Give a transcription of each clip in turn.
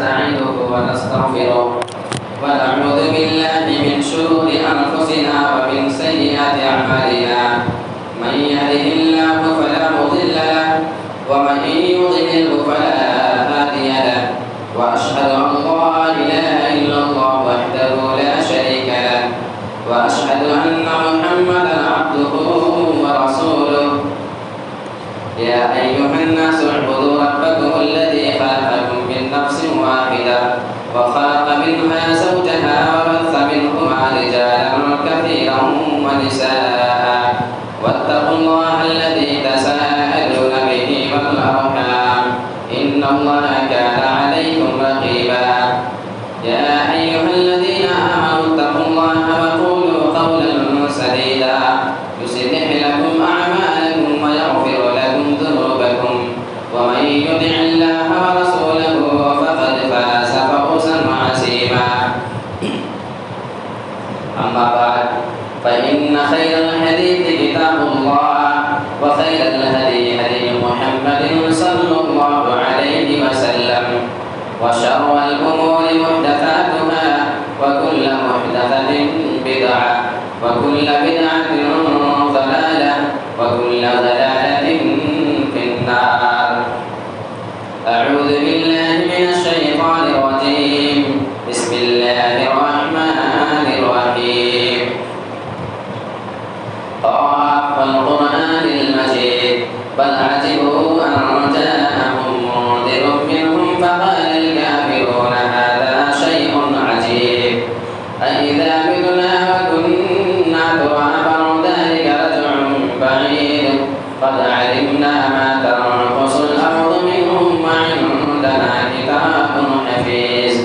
نستعينه ونستغفره ونعوذ بالله من شرور أنفسنا ومن سيئات أعمالنا من يهده الله فلا مضل له ومن يضلله فلا هادي له وأشهد أن لا إله إلا الله وحده لا شريك له وأشهد أن محمدا عبده ورسوله يا أيها الناس اعبدوا ربكم الذي خلقكم من نفس واحدة وخلق منها زوجها وبث منهما رجالا كثيرا ونساء واتقوا الله الذي تساءلون به والأرحام إن الله كان عليكم رقيبا يا أيها الذين آمنوا اتقوا الله وقولوا قولا سديدا يصلح لكم أعمالكم ويغفر لكم ذنوبكم ومن يطع الله ورسوله فقد فاز فوزا عظيما أما بعد فإن خير الحديث كتاب الله وخير الهدي هدي محمد صلى الله عليه وسلم وشر الأمور محدثاتها وكل محدثة بدعة وكل بدعة ضلالة وكل ضلالة في النار أعوذ بالله من الشيطان الرجيم بسم الله الرحمن الرحيم قاف والقرآن المجيد بل عجبوا أن جاءهم منذر منهم فقال الكافرون هذا شيء عجيب أإذا متنا وكنا ترابا ذلك رجع بعيد قد علمنا ما تنقص الأرض منهم وعندنا كتاب حفيظ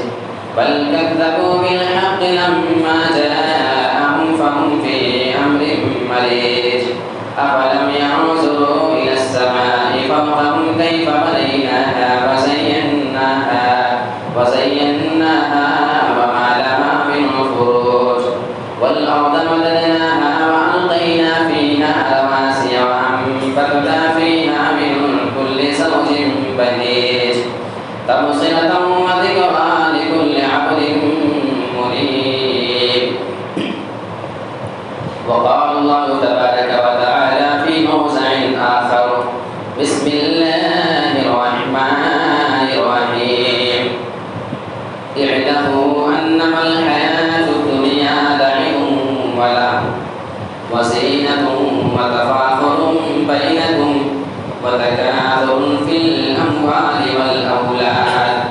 بل كذبوا بالحق لما جاءهم فهم في أمر مريج أفلم ينظروا إلى السماء فوقهم كيف بنيناها وزيناها وما لها من فروج والأرض مددناها وألقينا فيها رواسي وأنبتنا فيها من كل زوج بهيج تبصرة وذكرى لكل عبد منيب وقال الله تبارك وتعالى في موضع آخر بسم الله الرحمن الرحيم اعلموا أنما الحياة الدنيا لعب ولهو وزينة وتفاخر بينكم وتكاثر في الأموال والأولاد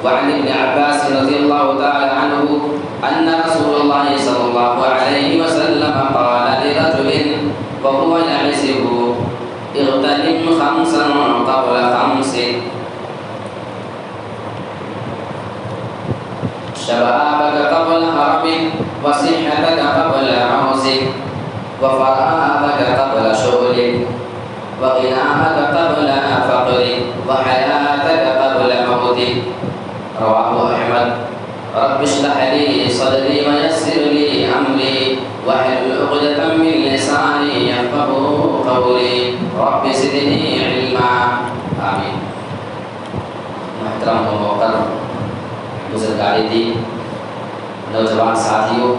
وعن ابن عباس رضي الله تعالى عنه أن رسول الله صلى الله عليه وسلم قال لرجل وهو يعزه اغتنم خمسا قبل خمس شبابك قبل هرمك وصحتك قبل عوزك وفراغك قبل شغلك وغناك قبل فقرك وحياتك قبل موتك رواه أحمد رب اشرح لي صدري ويسر لي أمري واحلل عقدة من لساني يفقهوا قولي رب زدني علما آمين محترم و محترم بزرگان دی نوجوان ساتھیوں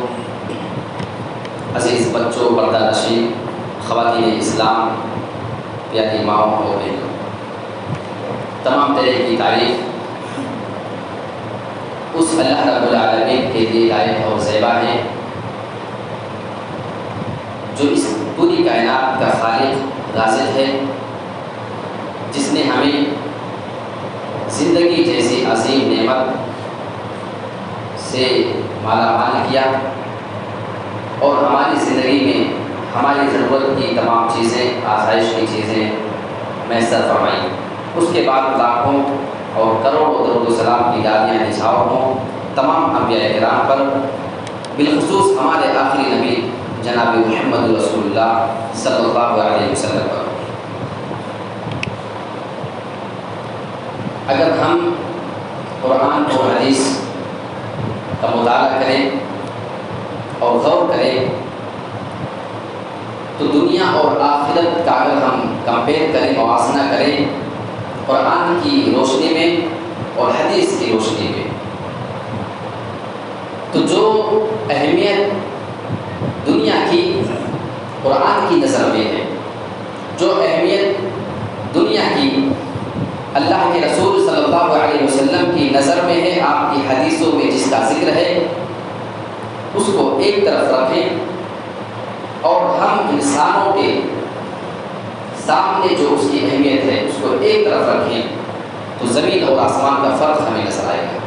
عزیز بچوں پردہ نشین خواتین اسلام پیاری ماؤں اور بہنوں تمام طرح کی تعریف اس اللہ رب العالمین کے لیے لائق اور زیبا ہے جو اس پوری کائنات کا خالق رازق ہے جس نے ہمیں زندگی جیسی عظیم نعمت سے مالا مال کیا اور ہماری زندگی میں ہماری ضرورت کی تمام چیزیں آسائش کی چیزیں میسر فرمائی اس کے بعد لاکھوں اور کروڑوں درود و سلام کی گالیاں نچھاور ہوں تمام انبیاء کرام پر بالخصوص ہمارے آخری نبی جناب محمد رسول اللہ صلی اللہ علیہ وسلم پر اگر ہم قرآن و حدیث کا مطالعہ کریں اور غور کریں تو دنیا اور آخرت کا اگر ہم کمپیئر کریں موازنہ کریں قرآن کی روشنی میں اور حدیث کی روشنی میں، تو جو اہمیت دنیا کی قرآن کی نظر میں ہے، جو اہمیت دنیا کی اللہ کے رسول صلی اللہ علیہ وسلم کی نظر میں ہے، آپ کی حدیثوں میں جس کا ذکر ہے، اس کو ایک طرف رکھیں اور ہم انسانوں کے سامنے جو اس کی اہمیت ہے اس کو ایک طرف رکھیں، تو زمین اور آسمان کا فرق ہمیں نظر آئے گا۔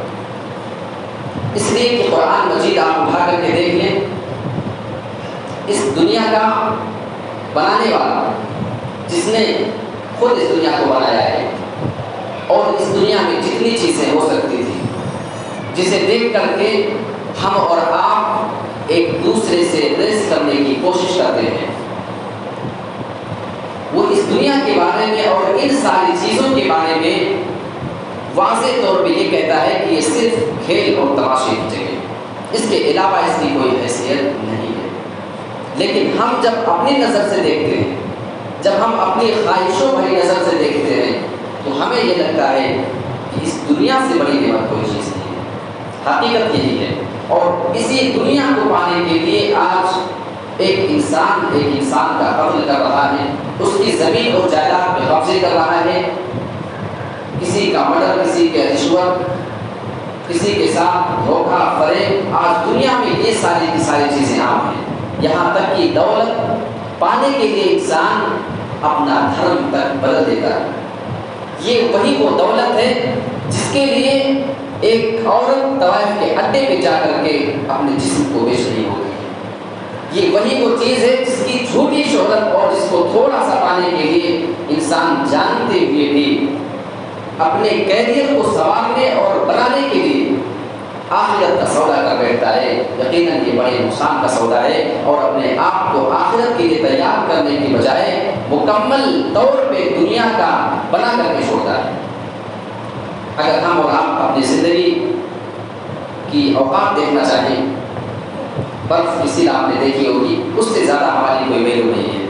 اس لیے کہ قرآن مجید آپ اٹھا کر کے دیکھ لیں، اس دنیا کا بنانے والا، جس نے خود اس دنیا کو بنایا ہے اور اس دنیا میں جتنی چیزیں ہو سکتی تھی، جسے دیکھ کر کے ہم اور آپ ایک دوسرے سے ریس کرنے کی کوشش کرتے ہیں، وہ اس دنیا کے بارے میں اور ان ساری چیزوں کے بارے میں واضح طور پہ یہ کہتا ہے کہ یہ صرف کھیل اور تماشے کی جگہ، اس کے علاوہ اس کی کوئی حیثیت نہیں ہے۔ لیکن ہم جب اپنی نظر سے دیکھتے ہیں، جب ہم اپنی خواہشوں بھری نظر سے دیکھتے ہیں، تو ہمیں یہ لگتا ہے کہ اس دنیا سے بڑی نعمت کوئی چیز نہیں ہے۔ حقیقت یہی ہے، اور اسی دنیا کو پانے کے لیے آج ایک انسان کا قتل کر رہا ہے، اس کی زمین اور جائیداد پہ قبضے کر رہا ہے، کسی کا مرڈر، کسی کے رشوت، کسی کے ساتھ دھوکہ فریب، آج دنیا میں یہ ساری کی ساری چیزیں عام ہیں۔ یہاں تک کہ دولت پانے کے لیے انسان اپنا دھرم تک بدل دیتا ہے۔ یہ وہی وہ دولت ہے جس کے لیے ایک عورت طوائف کے اڈے پہ جا کر کے اپنے جسم کو بیچ رہی ہوتی ہے۔ یہ وہی وہ چیز ہے جس کی جھوٹی شہرت اور جس کو تھوڑا سا پانے کے لیے انسان جانتے ہوئے بھی اپنے کیریئر کو سنوارنے اور بنانے کے لیے آخرت کا سودا کر بیٹھتا ہے۔ یقیناً یہ بڑے نقصان کا سودا ہے، اور اپنے آپ کو آخرت کے لیے تیار کرنے کی بجائے مکمل طور پہ دنیا کا بنا کر کے چھوڑتا ہے۔ اگر ہم اور آپ اپنی زندگی کی اوقات دیکھنا چاہیں، برف کی سیل آپ نے دیکھی ہوگی، اس سے زیادہ ہماری کوئی ویلیو نہیں ہے۔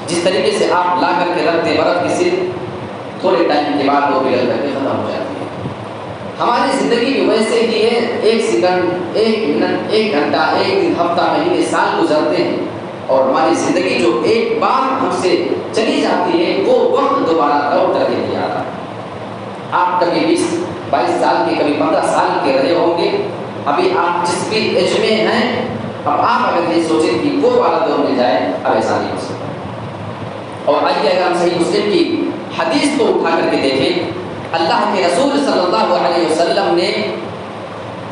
جس طریقے سے آپ لا کر کے رکھتے برف کی سیل، تھوڑے ٹائم کے بعد وہ پگھل کر کے ختم ہو جاتی ہے۔ ہماری زندگی بھی ویسے ہی ہے، ایک سیکنڈ، ایک منٹ، ایک گھنٹہ، ایک دن، ہفتہ، مہینے، سال گزرتے ہیں، اور ہماری زندگی جو ایک بار ہم سے چلی جاتی ہے وہ وقت دوبارہ لوٹ کر کے نہیں آتا۔ آپ کبھی 20-22 سال کے، کبھی 15 سال کے رہے ہوں گے، ابھی آپ جس بھی ایج میں ہیں، اب آپ اگر یہ سوچیں کہ وہ والا دور مل جائے، اب ایسا نہیں ہو سکتا۔ اور آئیے اگر ہم صحیح مسلم کی حدیث کو اٹھا کر کے دیکھیں، اللہ کے رسول صلی اللہ علیہ وسلم نے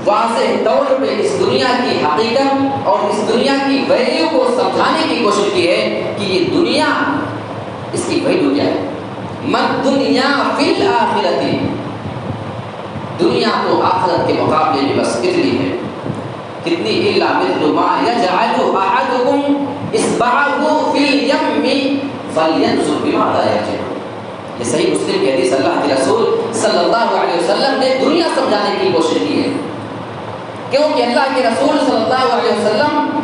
واضح طور پہ اس دنیا کی حقیقت اور اس دنیا کی ویلیو کو سمجھانے کی کوشش کی ہے کہ یہ دنیا، اس کی ویلیو کیا ہے۔ مَا دنیا فی الآخرۃ، دنیا تو آخرت کے مقابلے میں بس کتنی ہے، کتنی الا مثل ما یجعل احدکم اصبعہ فی الیم فلینظر بماذا یرجع۔ یہ صحیح مسلم کی حدیث، اللہ کے رسول صلی اللہ علیہ وسلم نے دنیا سمجھانے کی کوشش کی ہے، کیونکہ اللہ کے رسول صلی اللہ علیہ وسلم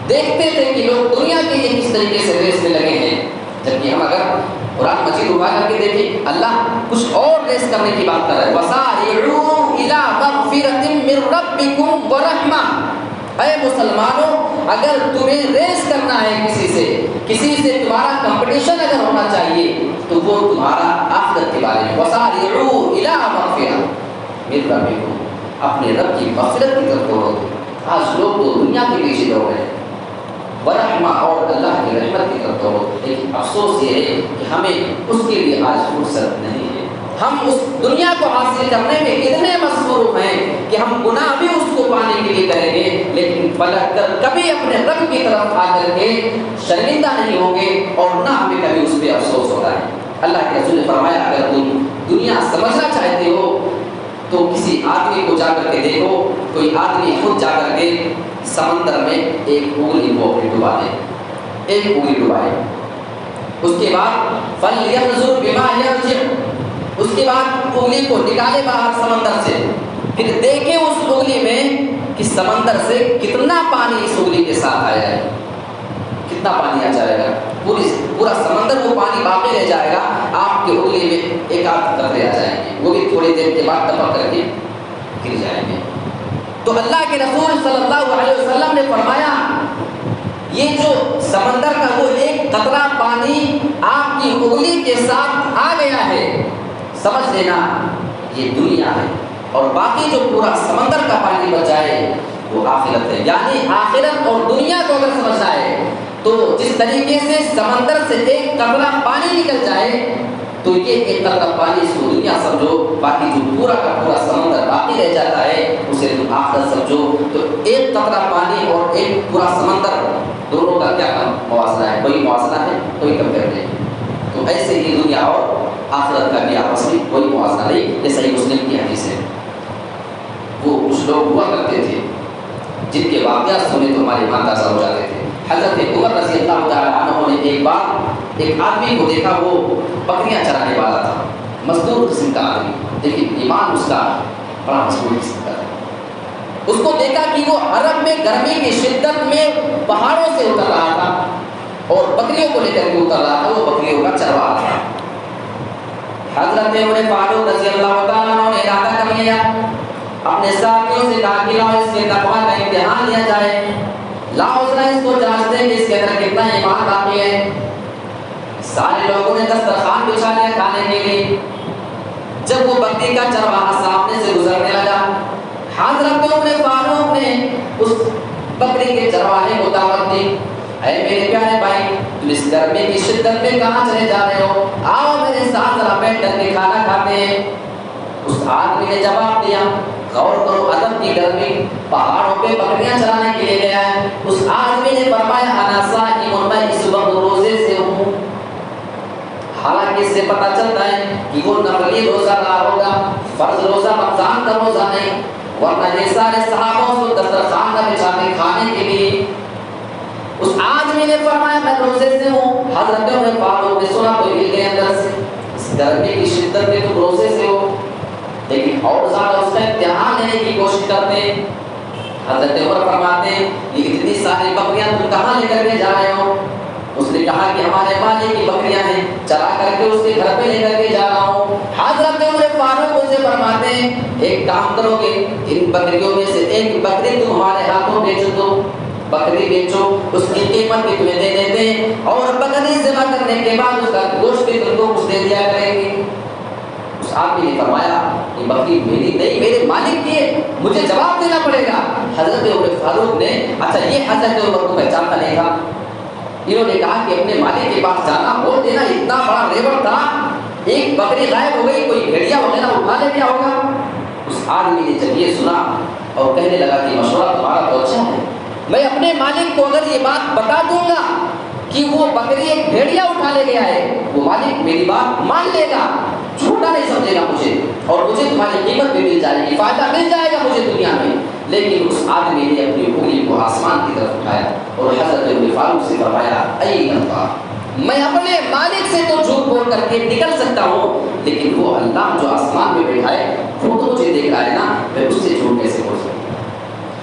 دیکھتے تھے کہ لوگ دنیا کے لیے کس طریقے سے ریس میں لگے ہیں، جبکہ ہم اگر قرآن مجید اٹھا کر کے دیکھیں، اللہ کچھ اور ریس کرنے کی بات کر رہا ہے۔ وَسَارِعُوا إِلَىٰ مَغْفِرَةٍ مِّن رَّبِّكُمْ وَرَحْمَةٍ۔ اے مسلمانوں، اگر تمہیں ریس کرنا ہے کسی سے تمہارا کمپٹیشن اگر ہونا چاہیے، تو وہ تمہارا آخرت کے بارے میں۔ وَسَارِعُوا إِلَىٰ مَغْفِرَةٍ مِّن رَّبِّكُمْ، اپنے رب کی مغفرت کی طرف دوڑو۔ آج لوگ تو دنیا کے پیچھے دوڑ رہے ہیں، ورحمہ اور اللہ کی رحمت کی طرف دوڑو، لیکن افسوس یہ ہے کہ ہمیں اس کے لیے آج فرصت نہیں ہے۔ ہم اس دنیا کو حاصل کرنے میں اتنے مصروف ہیں کہ ہم گناہ بھی اس کو پانے کے لیے کریں گے، لیکن پلٹ کر کبھی اپنے رب کی طرف آ کر کے شرمندہ نہیں ہوں گے، اور نہ ہمیں کبھی اس پہ افسوس ہوتا ہے۔ اللہ کے رسول نے فرمایا، اگر تم دنیا سمجھنا چاہتے ہو تو کسی آدمی کو جا کر کے دیکھو، کوئی آدمی خود جا کر کے سمندر میں ایک انگلی کو اپنی ڈبا دے، ایک انگلی ڈبائے، اس کے بعد فَلْيَنْظُرْ بِمَا يَرْجِعُ، اس کے بعد انگلی کو نکالے باہر سمندر سے، پھر دیکھیں اس انگلی میں کہ سمندر سے کتنا پانی اس انگلی کے ساتھ آیا ہے، کتنا پانی آ جائے گا، پورا سمندر وہ پانی باقی رہ جائے گا، آپ کے انگلی میں ایک آدھ قطرے آ جائیں گے، وہ بھی تھوڑی دیر کے بعد ٹپک کر کے گر جائیں گے۔ تو اللہ کے رسول صلی اللہ علیہ وسلم نے فرمایا یہ جو سمندر کا وہ ایک قطرہ پانی آپ کی انگلی کے ساتھ آ گیا ہے، سمجھ لینا یہ دنیا ہے، اور باقی جو پورا سمندر کا پانی بچ جائے وہ آخرت ہے۔ یعنی آخرت اور دنیا کو اگر سمجھنا ہے تو جس طریقے سے سمندر سے ایک قطرہ پانی نکل جائے تو یہ ایک قطرہ پانی اس کو دنیا سمجھو، باقی جو پورا کا پورا سمندر باقی رہ جاتا ہے اسے تم آخرت سمجھو۔ تو ایک قطرہ پانی اور ایک پورا سمندر دونوں کا کیا موازنہ ہے؟ کوئی موازنہ ہے؟ کوئی کمپیئر نہیں۔ تو ایسے ہی دنیا اور آخرت کا بھی آپس میں کوئی موازنہ نہیں۔ یہ صحیح مسلم کی حدیث ہے۔ وہ کچھ لوگ ہوا کرتے تھے جن کے واقعات سنے تو ہمارے ایمان تازہ ہو جاتے تھے۔ حضرت عمر رضی اللہ تعالیٰ عنہ نے ایک بار ایک آدمی کو دیکھا، وہ بکریاں چرانے والا تھا، مزدور قسم کا آدمی، لیکن ایمان اس کا بڑا مضبوط قسم کا تھا۔ اس کو دیکھا کہ وہ عرب میں گرمی کی شدت میں پہاڑوں سے اتر رہا تھا اور بکریوں کو لے کر کے اتر رہا تھا، وہ بکریوں کا چرواہا تھا۔ حضرت عمر فاروق رضی اللہ تعالیٰ عنہ نے ارادہ کر لیا، اپنے ساتھیوں سے کہا کہ لاؤ اس کے تقویٰ کا امتحان لیا جائے، لاؤ ذرا اس کو جانچ دیں کہ اس کے اندر کتنا ایمان باقی ہے۔ سارے لوگوں نے دسترخوان بچھا لیا کھانے کے لیے۔ جب وہ بکری کا چرواہا سامنے سے گزرنے لگا، حضرت عمر فاروق نے اس بکری کے چرواہے کو دعوت دی، اے میرے پیارے بھائی، تم اس گرمی کی شدت میں کہاں چلے جا رہے ہو؟ آؤ میرے ساتھ ذرا بیٹھ کر کے کھانا کھاتے ہیں۔ اس آدمی نے جواب دیا، غور کرو ادب کی گرمی، پہاڑوں پہ بکریاں چرانے کے لیے گیا ہے۔ اس آدمی نے فرمایا انا صائم، میں اس وقت روزے سے ہوں۔ حالانکہ اس سے پتہ چلتا ہے کہ وہ نفلی روزہ دار ہوگا، فرض روزہ رمضان کا روزہ نہیں، ورنہ یہ سارے صحابہ کو دسترخوان کا بچھا کے کھانے کے لیے۔ اس آدمی نے فرمایا میں روزے سے ہوں۔ حضرت عمر فاروق نے سنا تو ہل گئے اندر سے، اس گرمی کی شدت میں تم روزے سے ہو، لیکن اور زیادہ اس کا امتحان لینے کی کوشش کرتے ہیں۔ حضرت عمر فرماتے ہیں یہ اتنی ساری بکریاں تم کہاں لے کر کے جا رہے ہو؟ اس نے کہا کہ ہمارے مالک کی بکریاں ہیں، چرا کر کے اس کے گھر پہ لے کر کے جا رہا ہوں۔ حضرت عمر فاروق سے فرماتے ہیں ایک کام کرو گے، ان بکریوں میں سے ایک بکری تم ہمارے ہاتھوں بیچ دو، بکری بیچو، اس کی قیمت بھی تمہیں دے دیتے ہیں، اور بکری ذبح کرنے کے بعد اس کا گوشت بھی تم کو کچھ دے دیا کریں گے۔ اس آدمی نے فرمایا یہ بکری میری نہیں، میرے مالک کی ہے، مجھے جواب دینا پڑے گا۔ حضرت عمر فاروق نے اچھا یہ حضرت عمر کو پہچانتا نہیں تھا، انہوں نے کہا کہ اپنے مالک کے پاس جانا بول دینا، اتنا بڑا ریوڑ تھا، ایک بکری غائب ہو گئی، کوئی بھیڑیا وغیرہ اٹھا لے گیا ہوگا۔ اس آدمی نے جب یہ سنا اور کہنے لگا کہ مشورہ تمہارا تو اچھا ہے، میں اپنے مالک کو اگر یہ بات بتا دوں گا کہ وہ بکری ایک بھیڑیا اٹھا لے گیا ہے، وہ مالک میری بات مان لے گا، چھوٹا نہیں سمجھے گا مجھے، اور مجھے تمہاری قیمت بھی مل جائے گی، فائدہ مل جائے گا مجھے دنیا میں۔ لیکن اس آدمی نے اپنی انگلی کو آسمان کی طرف اٹھایا اور حضرت عمر فاروق سے فرمایا اے اللہ، میں اپنے مالک سے تو جھوٹ بول کر کے نکل سکتا ہوں، لیکن وہ اللہ جو آسمان میں بیٹھا ہے وہ تو مجھے دیکھ رہا ہے نا، میں اس سے جھوٹ کیسے بول سکتا ہوں؟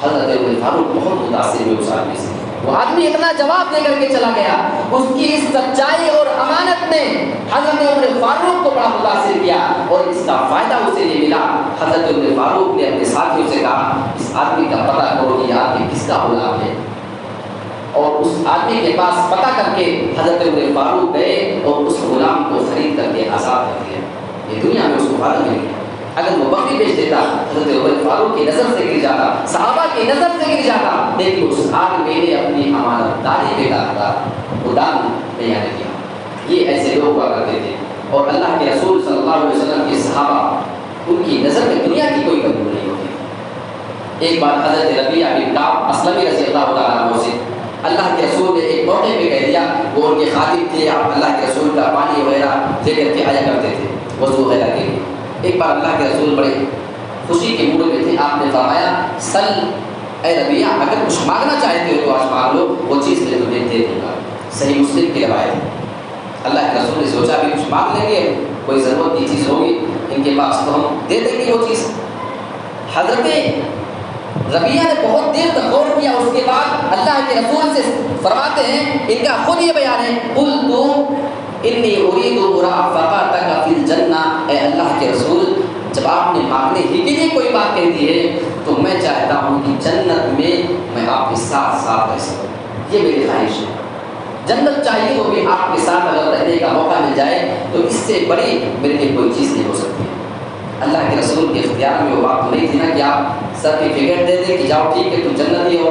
حضرت عمر فاروق بہت متاثر ہوئے اس آدمی سے، وہ آدمی اتنا جواب دے کر کے چلا گیا، اس کی اس سچائی اور امانت نے حضرت عمر فاروق کو بڑا متاثر کیا اور اس کا فائدہ اسے یہ ملا۔ حضرت عمر فاروق نے اپنے ساتھیوں سے کہا اس آدمی کا پتہ کرو کہ یہ آدمی کس کا غلام ہے، اور اس آدمی کے پاس پتہ کر کے حضرت عمر فاروق گئے اور اس غلام کو خرید کر کے آزاد کر دیا۔ یہ دنیا میں اس کو فائدہ مل گیا۔ اگر وہ بکری بیچ دیتا حضرت عمر فاروق کی نظر سے گر جاتا، صحابہ کی نظر سے گر جاتا، لیکن اس آدمی نے اپنی امانت داری پہ ڈالا، خدان نہیں آنے کیا۔ یہ ایسے لوگ ہوا کرتے تھے، اور اللہ کے رسول صلی اللہ علیہ وسلم کے صحابہ ان کی نظر میں دنیا کی کوئی کمی نہیں ہوتی۔ ایک بار حضرت ربیعہ بن کعب اسلمی رضی اللہ تعالیٰ عنہ سے اللہ کے رسول نے ایک موقع پہ کہہ دیا، وہ ان کے خادم تھے، آپ اللہ کے رسول کا پانی وغیرہ لے کر کے آیا کرتے تھے وضو وغیرہ کے لیے۔ ایک بار اللہ کے رسول بڑے خوشی کے موڈ میں تھے، آپ نے فرمایا سل اے ربیعہ، اگر کچھ مانگنا چاہتے ہو تو آج مانگ لو، وہ چیز میں تمہیں دے دوں گا۔ صحیح مسلم کی روایت ہے۔ اللہ کے رسول نے سوچا بھی کچھ مانگ لیں گے، کوئی ضرورت کی چیز ہوگی ان کے پاس تو ہم دے دیں گے وہ چیز۔ حضرت ربیعہ نے بہت دیر تک غور کیا، اس کے بعد اللہ کے رسول سے فرماتے ہیں، ان کا خود یہ بیان ہے قل تو انی ارید مرافقتک فی الجنہ، اے اللہ کے رسول جب آپ نے مانگنے ہی کے لیے کوئی بات کہہ دی ہے تو میں چاہتا ہوں کہ جنت میں آپ کے ساتھ ساتھ رہ سکوں، یہ میری خواہش ہے۔ جنت چاہیے وہ بھی آپ کے ساتھ اگر رہنے کا موقع مل جائے تو اس سے بڑی میرے لیے کوئی چیز نہیں ہو سکتی۔ اللہ کے رسول کے اختیار میں وہ بات تو نہیں تھی نا کہ آپ سرٹیفکیٹ دے دیں کہ جاؤ ٹھیک ہے تم جنتی ہو،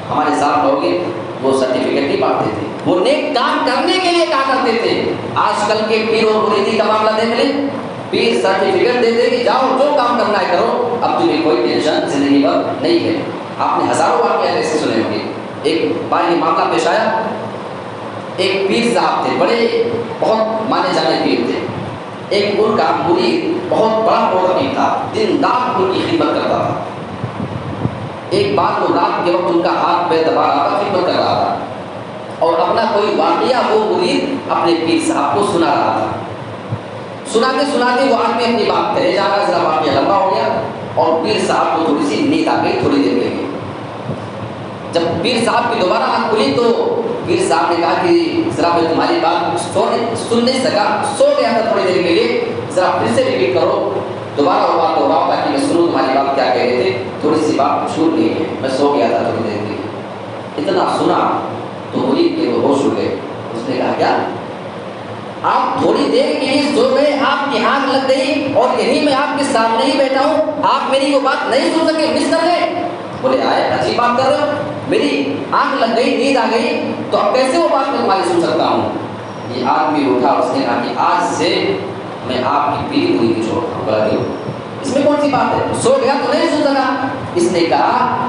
ہمارے ساتھ رہو گے، وہ سرٹیفکیٹ نہیں بانٹتے تھے، وہ نیک کام کرنے کے لیے کہا کرتے تھے۔ آج کل کے پیر و مریدی کا معاملہ دیکھ لیں، پیر سرٹیفکیٹ دے دے کہ جاؤ جو کام کرنا ہے کرو، اب تمہیں کوئی ٹینشن زندگی پر نہیں ہے۔ آپ نے ہزاروں واقعات ایسے سنے ہوں گے۔ ایک بار یہ معاملہ پیش آیا، ایک پیر صاحب تھے، بڑے بہت مانے جانے پیر تھے، ایک ان کا مرید بہت بڑا مولوی تھا، دن رات ان کی خدمت کرتا تھا۔ ایک بار وہ رات کے وقت ان کا ہاتھ پہ دبا رہا تھا، خدمت کر رہا تھا، اور اپنا کوئی واقعہ وہ مرید اپنے پیر صاحب کو سنا رہا تھا۔ سناتے سناتے وہ آدمی اپنی بات کہے جا رہا، ذرا واقعہ لمبا ہو گیا اور پیر صاحب کو تھوڑی سی نیند آ گئی تھوڑی دیر کے لیے۔ جب پیر صاحب کی دوبارہ آنکھ کھلی تو پیر صاحب نے کہا کہ ذرا میں تمہاری بات سن نہیں سکا، سو گیا تھا تھوڑی دیر کے لیے، ذرا پھر سے ریپیٹ کرو، دوبارہ وہ بات دوہراؤ تاکہ میں سنوں تمہاری بات کیا کہہ رہے تھے، تھوڑی سی بات چھوٹ گئی ہے، میں سو گیا تھا تھوڑی دیر کے لیے۔ اتنا سنا تو مرید کے وہ ہوش اڑ گئے۔ اس نے کہا کیا آپ تھوڑی دیر کے لیے سو گئے، آپ کی آنکھ لگ گئی اور یہی میں آپ کے سامنے ہی بیٹھا ہوں، آپ میری وہ بات نہیں سن سکے، مس کر گئے؟ بولے آئے اچھی بات کر رہے ہو، میری آنکھ لگ گئی، نیند آ گئی، تو اب کیسے وہ بات میں تمہاری سن سکتا ہوں؟ یہ آدمی اٹھا، اس نے کہا کہ آج سے میں آپ کی پیری پوری کی چھوڑتا ہوں۔ بولا کیوں؟ اس میں کون سی بات ہے؟ سو گیا تو نہیں سن سکا؟ اس نے کہا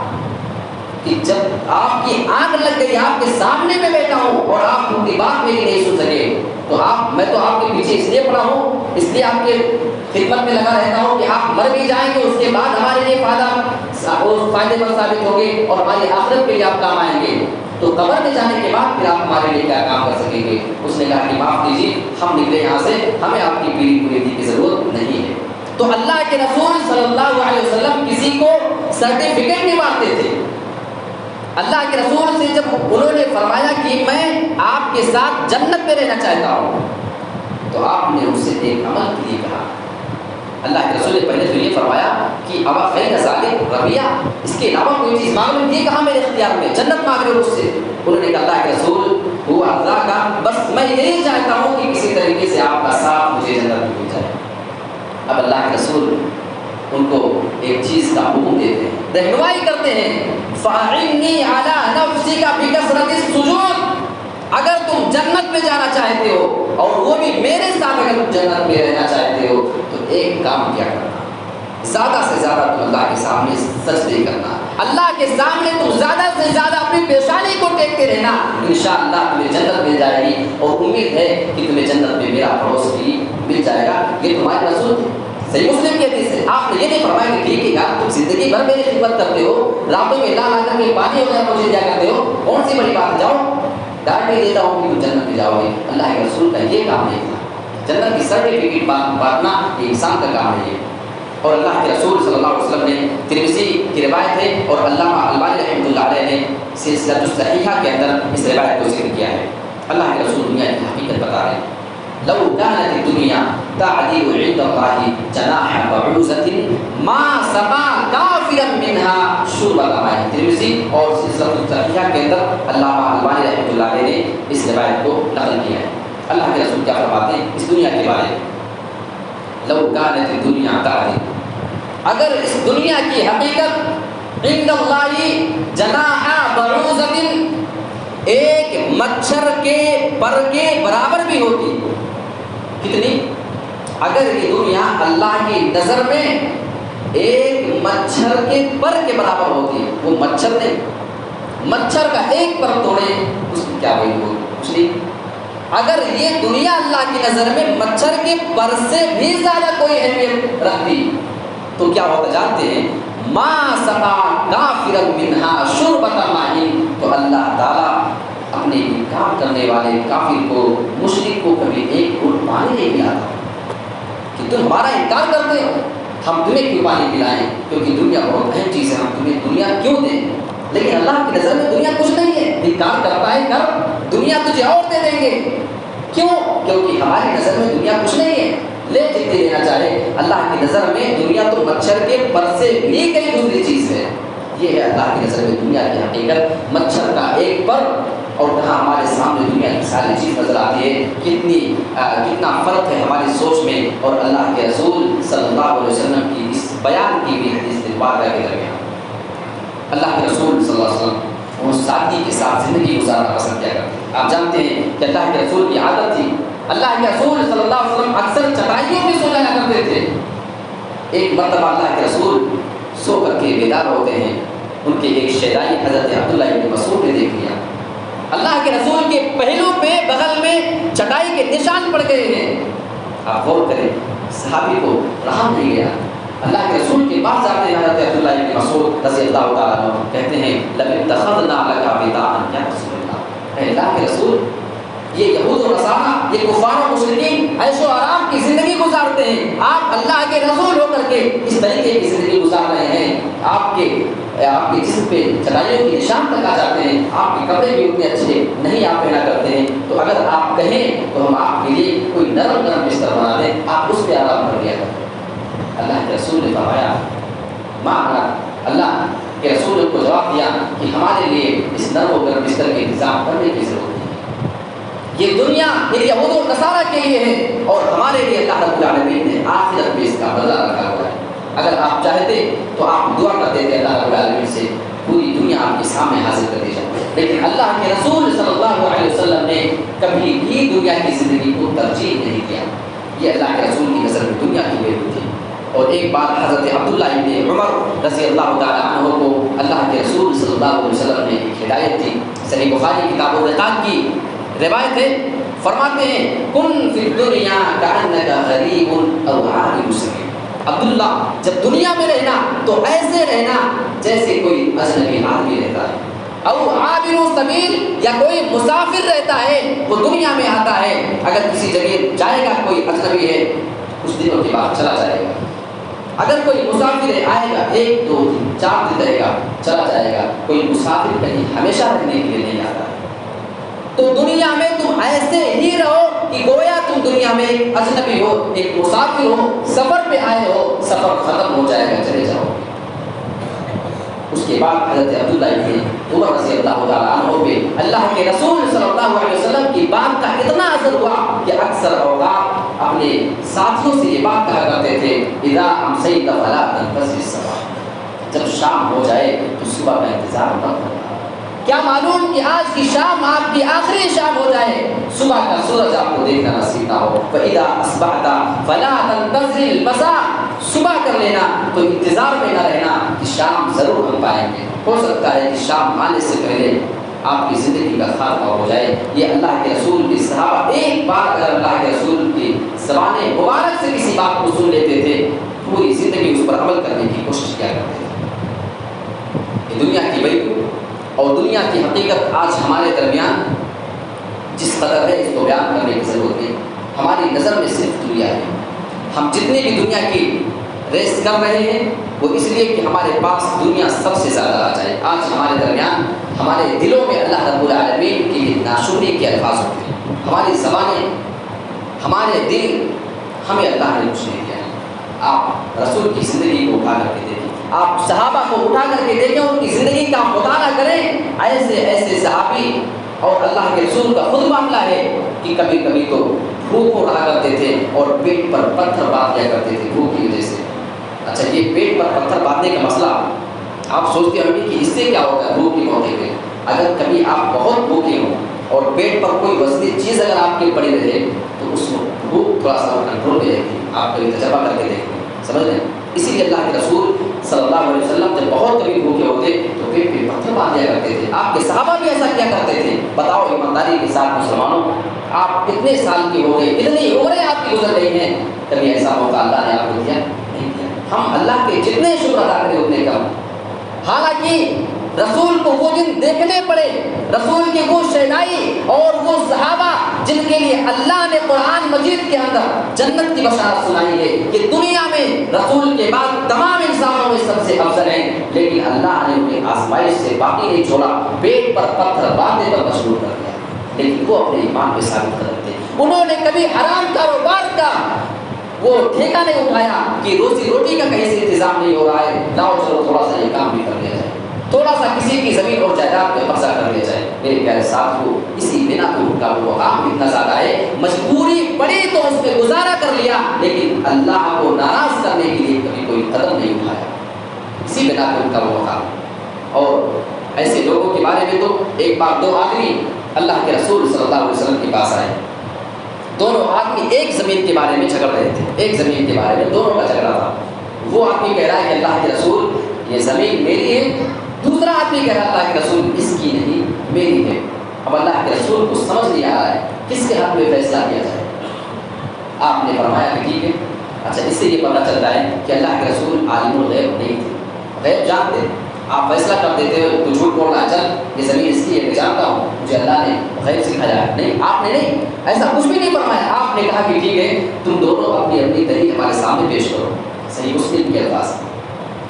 کہ جب آپ کی آنکھ لگ گئی، آپ کے سامنے میں بیٹھا ہوں اور آپ ان کی بات میری نہیں سن سکے تو میں تو آپ کے پیچھے اس لیے پڑا ہوں، اس لیے آپ کے خدمت میں لگا رہتا ہوں کہ آپ مر بھی جائیں گے، اس کے بعد ہمارے لیے فائدے مند ثابت ہوں گے اور ہماری آخرت کے لیے آپ کام آئیں گے، تو قبر میں جانے کے بعد پھر آپ ہمارے لیے کیا کام کر سکیں گے؟ اس نے کہا کہ معاف کیجیے، ہم نکلے یہاں سے، ہمیں آپ کی پیری پوری کی ضرورت نہیں ہے۔ تو اللہ کے رسول صلی اللہ علیہ وسلم کسی کو سرٹیفکیٹ نہیں بانٹتے تھے۔ اللہ کے رسول سے جب انہوں نے فرمایا کہ میں آپ کے ساتھ جنت میں رہنا چاہتا ہوں تو آپ نے ان سے ایک عمل کے لیے کہا۔ اللہ کے رسول نے پہلے تو یہ فرمایا کہ ابا خیر ذالک ربیہ، اس کے علاوہ کوئی چیز مانگ لو، یہ کہا میرے اختیار میں، جنت مانگ رہے ہو مجھ سے؟ انہوں نے کہا اللہ کے رسول ہوا اللہ کا، بس میں یہی چاہتا ہوں کہ کسی طریقے سے آپ کا ساتھ مجھے جنت میں مل جائے۔ اب اللہ کے رسول ان کو ایک چیز کا حکم دیتے ہیں، رہنمائی کرتے ہیں، فَأَعِنِّي عَلَىٰ نَفْسِكَ بِكَثْرَةِ السُّجُودِ، اگر تم جنت میں جانا چاہتے ہو اور وہ بھی میرے ساتھ اگر تم جنت میں رہنا چاہتے ہو تو ایک کام کیا کرنا، زیادہ سے زیادہ تم اللہ کے سامنے سجدے کرنا، اللہ کے سامنے تم زیادہ سے زیادہ اپنی پیشانی کو ٹیکتے رہنا، انشاءاللہ تمہیں جنت مل جائے گی، اور امید ہے کہ تمہیں جنت میں میرا پڑوس بھی مل جائے گا۔ یہ تمہارے رسول تھے، صحیح مسلم کی حدیث ہے۔ آپ نے یہ نہیں فرمایا کہ ٹھیک ہے یار تم زندگی بھر میری خدمت کرتے ہو، راتوں میں لا لا کر کے پانی وغیرہ مجھے دیا کرتے ہو، کون سی بڑی بات، جاؤ ڈانٹ بھی دیتا ہوں کہ تم جنت میں جاؤ گے۔ اللہ کے رسول کا یہ کام نہیں تھا، جنت کی سرٹیفکیٹ بانٹنا یہ انسان کا کام نہیں ہے۔ اور اللہ کے رسول صلی اللہ علیہ وسلم نے، ترمذی کی روایت ہے اور علامہ البانی رحمۃ اللہ علیہ نے سلسلۃ الصحیحہ کے اندر اس روایت کو ذکر کیا ہے۔ اللہ کے رسول دنیا کی حقیقت بتا رہے ہیں، لو كانت الدنيا تعدل عند الله جناح بعوضة ما سقى كافرا منها شربة ماء۔ ترمذی اور سلسلۃ الصحیحہ کے اندر علامہ البانی رحمۃ اللہ علیہ نے اس روایت کو نقل کیا ہے۔ اللہ کے رسول کیا فرماتے ہیں اس دنیا کے بارے میں، لو كانت الدنيا تعدل، اگر اس دنیا کی حقیقت عند اللہ جناح بعوضة، ایک مچھر کے پر کے برابر بھی ہوتی، کتنی؟ اگر یہ دنیا اللہ کی نظر میں ایک مچھر کے پر کے برابر ہوتی، وہ مچھر نہیں، مچھر کا ایک پر توڑے اس کی کیا وہی ہوگی؟ کچھ نہیں۔ اگر یہ دنیا اللہ کی نظر میں مچھر کے پر سے بھی زیادہ کوئی اہمیت رکھتی تو کیا ہوتا جانتے ہیں؟ ما سقا کافرا منها شربۃ ماء، تو اللہ تعالیٰ اپنے انکار کرنے والے کافر کو، مشرک کو کبھی ایک گھونٹ پانی نہیں پلاتا کہ تم ہمارا انکار کرتے ہو، ہم تمہیں کیوں پانی پلائیں، کیونکہ دنیا بہت اہم چیز ہے، ہم تمہیں دنیا کیوں دیں؟ لیکن اللہ کی نظر میں دنیا کچھ نہیں ہے، انکار کرتا ہے کر، دنیا تجھے اور دے دیں گے، کیوں؟ کیونکہ ہماری نظر میں دنیا کچھ نہیں ہے، لے جتنی لینا چاہے، اللہ کی نظر میں دنیا تو مچھر کے پر سے بھی کئی دوسری چیز ہے۔ یہ ہے اللہ کی نظر میں دنیا کی حقیقت، مچھر کا ایک پر، اور کہاں ہمارے سامنے دنیا کی ساری چیز نظر آتی ہے۔ کتنا فرق ہے ہماری سوچ میں اور اللہ کے رسول صلی اللہ علیہ وسلم کی اس بیان کی بھی حدیث مبارکہ کے درمیان۔ اللہ کے رسول صلی اللہ علیہ وسلم وہ سادگی کے ساتھ زندگی گزارنا پسند کیا کرتے ہیں۔ آپ جانتے ہیں کہ اللہ کے رسول کی عادت تھی، اللہ کے رسول صلی اللہ علیہ وسلم اکثر چٹائیوں میں سو جایا کرتے تھے۔ ایک مرتبہ اللہ کے رسول سو کر کے بیدار ہوتے ہیں، ان کے ایک شیدائی حضرت عبداللہ ابن مسعود نے دیکھ لیا، اللہ کے رسول کے پہلو پہ بغل میں چٹائی کے نشان پڑ گئے ہیں۔ آپ غور کریں، صحابی کو رہا نہیں گیا، اللہ کے رسول کے پاس جاتے ہیں حضرت عبداللہ ابن مسعود رضی اللہ تعالیٰ عنہ، کہتے ہیں لَقَدْ اتَّخَذْنَا لَكَ بِطَانًا یا رسول اللہ، اے اللہ کے رسول، یہ یہود و نصارہ، یہ کفار و مشرکین عیش و آرام کی زندگی گزارتے ہیں، آپ اللہ کے رسول ہو کر کے اس طریقے کی زندگی گزار رہے ہیں، آپ کے جسم پہ چٹائیوں کے نشان تک آ جاتے ہیں، آپ کے کپڑے بھی اتنے اچھے نہیں آپ پہنا کرتے ہیں، تو اگر آپ کہیں تو ہم آپ کے لیے کوئی نرم نرم بستر بنا دیں، آپ اس پہ آرام کر لیا کرتے ہیں۔ اللہ کے رسول نے فرمایا اللہ کے رسول نے کو جواب دیا کہ ہمارے لیے اس نرم و گرم بستر کے انتظام کرنے کی ضرورت نہیں ہے، یہ دنیا یہ یہود و نصارہ کے لیے ہے اور ہمارے لیے اللہ رب العالمین نے آخرت میں اس کا بدلہ رکھا ہوا ہے۔ اگر آپ چاہتے تو آپ دعا کرتے تھے اللہ رب العالمین سے پوری دنیا آپ کے سامنے حاضر کر دی جائے، لیکن اللہ کے رسول صلی اللہ علیہ وسلم نے کبھی بھی دنیا کی زندگی کو ترجیح نہیں دیا۔ یہ اللہ کے رسول کی نظر میں دنیا کی ویلو تھی۔ اور ایک بار حضرت عبداللہ ابن عمر رضی اللہ تعالیٰ عنہ کو اللہ کے رسول صلی اللہ علیہ وسلم نے ایک ہدایت تھی، صحیح بخاری کتاب الرقاق کی روایت ہے، فرماتے ہیں کن فی الدنیا کأنک غریب او عابر سبیل، عبداللہ جب دنیا میں رہنا تو ایسے رہنا جیسے کوئی اجنبی آدمی رہتا ہے، او عابر سبیل یا کوئی مسافر رہتا ہے، وہ دنیا میں آتا ہے، اگر کسی جگہ جائے گا کوئی اجنبی ہے کچھ دنوں کے بعد چلا جائے گا، اگر کوئی مسافر آئے گا 1 2 3 4 دن رہے گا چلا جائے گا، کوئی مسافر کہیں ہمیشہ رہنے کے لیے نہیں آتا۔ تو دنیا میں تم ایسے ہی رہو کہ گویا تم دنیا میں ایک اجنبی ہو، ایک مسافر ہو، سفر پہ آئے ہو، سفر ختم ہو جائے گا چلے جاؤ۔ اس کے بعد حضرت عبداللہ ابن عمر رضی اللہ تعالیٰ عنہ پہ اللہ کے رسول صلی اللہ علیہ وسلم کی بات کا اتنا اثر ہوا کہ اکثر اوقات اپنے ساتھیوں سے یہ بات کہا کرتے تھے اذا امسیت فلا تنتظر الصباح، جب شام ہو جائے تو صبح کا انتظار مت کرنا، کیا معلوم کہ آج کی شام آپ کی آخری شام ہو جائے، صبح کا سورج آپ کو دیکھنا نصیب نہ ہو۔ فَإِذَا أَصْبَحْتَ فَلَا تَنتَظِرِ الْمَسَاءَ، صبح کر لینا تو انتظار میں نہ رہنا کہ شام ضرور ہم پائیں گے، ہو سکتا ہے کہ شام آنے سے پہلے آپ کی زندگی کا خاتمہ ہو جائے۔ یہ اللہ کے رسول کے صحابہ ایک بار اگر اللہ کے رسول کی زبان مبارک سے کسی بات کو سن لیتے تھے، پوری زندگی اس پر عمل کرنے کی کوشش کیا کرتے تھے۔ یہ دنیا کی ویلو اور دنیا کی حقیقت آج ہمارے درمیان جس قدر ہے اس کو بیان کرنے کی ضرورت ہے۔ ہماری نظر میں صرف دنیا ہے، ہم جتنے بھی دنیا کی ریس کر رہے ہیں وہ اس لیے کہ ہمارے پاس دنیا سب سے زیادہ آ جائے۔ آج ہمارے درمیان ہمارے دلوں میں اللہ رب العالمین کی ناشکری کے الفاظ ہوتے ہیں، ہماری زبانیں ہمارے دل ہمیں اللہ نے کچھ نہیں دیا۔ آپ رسول کی زندگی کو اٹھا کر کے دیکھیں، آپ صحابہ کو اٹھا کر کے دیکھیں، ان کی زندگی کا مطالعہ کریں، ایسے صحابی اور اللہ کے رسول کا خود معاملہ ہے کہ کبھی کبھی تو بھوکوں رہا کرتے تھے اور پیٹ پر پتھر باندھ دیا کرتے تھے بھوک کی وجہ سے۔ اچھا یہ پیٹ پر پتھر باندھنے کا مسئلہ آپ سوچتے ہوں گے کہ اس سے کیا ہوتا ہے بھوک کے موقع پہ؟ اگر کبھی آپ بہت بھوکے ہوں اور پیٹ پر کوئی وزنی چیز اگر آپ کے پڑی رہے تو اس وقت بھوک تھوڑا سا کنٹرول میں رہتی ہے، آپ کبھی تجربہ کر کے دیکھیں، سمجھ لیں۔ اسی لیے اللہ کے رسول صلی اللہ علیہ وسلم جب بہت کبھی بھوکے ہوتے تو پیٹ پہ پتھر باندھ دیا کرتے تھے۔ آپ کے صحابہ بھی ایسا کیا کرتے تھے؟ بتاؤ ایمانداری کے ساتھ مسلمانوں، آپ کتنے سال کے ہو گئے، اتنی عمریں آپ کی گزر گئی ہیں، کبھی ایسا موقع اللہ نے آپ کو دیا نہیں دیا؟ ہم اللہ کے جتنے شکر ادا کریں اتنے کم۔ حالانکہ رسول کو وہ دن دیکھنے پڑے، رسول کی وہ شہنائی اور وہ صحابہ جن کے لیے اللہ نے قرآن مجید کے اندر جنت کی بشارت سنائی ہے کہ دنیا میں رسول کے بعد تمام انسانوں میں سب سے افضل ہیں، لیکن اللہ نے انہیں آزمائش سے باقی نہیں چھوڑا، پیٹ پر پتھر باندھنے پر مجبور کر دیا، لیکن وہ اپنے ایمان پہ ثابت کرتے تھے، انہوں نے کبھی حرام کاروبار کا وہ ٹھیکہ نہیں اٹھایا کہ روزی روٹی کا کہیں سے انتظام نہیں ہو رہا ہے، لاؤ چلو تھوڑا سا یہ کام بھی کر لیا جائے، تھوڑا سا کسی کی زمین اور جائیداد پہ قبضہ کر لیا جائے۔ میرے پیارے ساتھیوں، اسی بنا تو ان کا وہ کام اتنا زیادہ ہے، مجبوری پڑی تو اس پہ گزارا کر لیا، لیکن اللہ کو ناراض کرنے کے لیے کبھی کوئی قدم نہیں اٹھایا، اسی بنا تو ان کا وہ کام۔ اور ایسے لوگوں کے بارے میں تو ایک بار دو آدمی اللہ کے رسول صلی اللہ علیہ وسلم کے پاس آئے، دونوں آدمی ایک زمین کے بارے میں جھگڑ رہے تھے، ایک زمین کے بارے میں دونوں کا جھگڑا تھا۔ وہ آدمی کہہ رہا ہے کہ اللہ کے رسول یہ زمین میری ہے، دوسرا آدمی کہہ رہا ہے اللہ کے رسول اس کی نہیں میری ہے۔ اب اللہ کے رسول کو سمجھ نہیں آ رہا ہے کس کے ہاتھ میں فیصلہ کیا جائے۔ آپ نے فرمایا کہ ٹھیک ہے، اچھا اس سے یہ پتہ چلتا ہے کہ اللہ کے رسول عالم الغیب نہیں تھے، غیب جانتے، آپ فیصلہ کر دیتے ہو تو جھوٹ بولنا، چل یہ زمین اس کی ہے میں جانتا ہوں، مجھے اللہ نے غیب سکھایا ہے۔ نہیں، آپ نے نہیں ایسا کچھ بھی نہیں فرمایا، آپ نے کہا کہ ٹھیک ہے تم دونوں اپنی اپنی دلیل ہمارے سامنے پیش کرو۔ صحیح مسلم کے الفاظ۔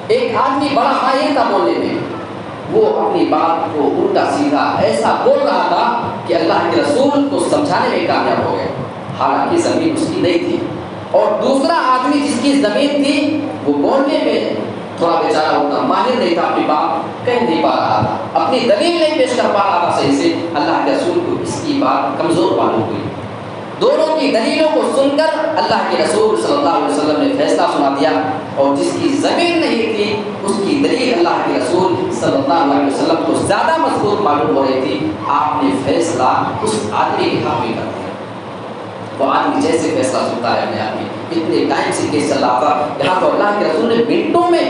ایک آدمی بڑا ماہر تھا بولنے میں، وہ اپنی بات کو الٹا سیدھا ایسا بول رہا تھا کہ اللہ کے رسول کو سمجھانے میں کامیاب ہو گئے، حالانکہ زمین اس کی نہیں تھی۔ اور دوسرا آدمی جس کی زمین تھی وہ بولنے میں تھوڑا بیچارہ اتنا ماہر نہیں تھا، اپنی بات کہہ نہیں پا رہا تھا، اپنی دلیل نہیں پیش کر پا رہا تھا صحیح سے۔ اللہ کے رسول کو اس کی بات کمزور معلوم ہوئی، دونوں کی دلیلوں کو سن کر اللہ کے رسول صلی اللہ علیہ وسلم نے فیصلہ سنا دیا، اور جس کی زمین نہیں تھی اس کی دلیل اللہ کے رسول صلی اللہ علیہ وسلم کو زیادہ مضبوط معلوم ہو رہی تھی، آپ نے فیصلہ اس آدمی کے حق میں کر دیا۔ وہ آدمی جیسے فیصلہ سنتا ہے اپنے آدمی، اتنے ٹائم سے کیس چل رہا تھا، یہاں تو اللہ کے رسول نے منٹوں میں